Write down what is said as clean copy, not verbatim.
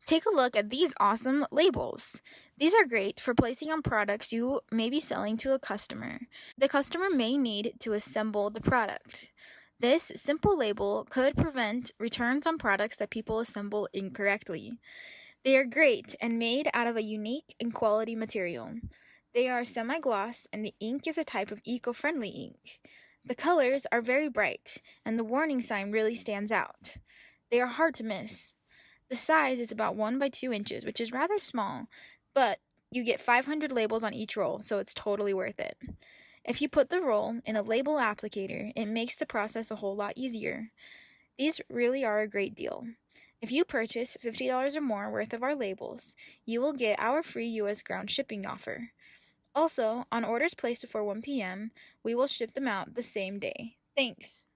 Take a look at these awesome labels. These are great for placing on products you may be selling to a customer. The customer may need to assemble the product. This simple label could prevent returns on products that people assemble incorrectly. They are great and made out of a unique and quality material. They are semi-gloss and the ink is a type of eco-friendly ink. The colors are very bright and the warning sign really stands out. They are hard to miss. The size is about 1 by 2 inches, which is rather small, but you get 500 labels on each roll, so it's totally worth it. If you put the roll in a label applicator, it makes the process a whole lot easier. These really are a great deal. If you purchase $50 or more worth of our labels, you will get our free U.S. ground shipping offer. Also, on orders placed before 1 p.m., we will ship them out the same day. Thanks.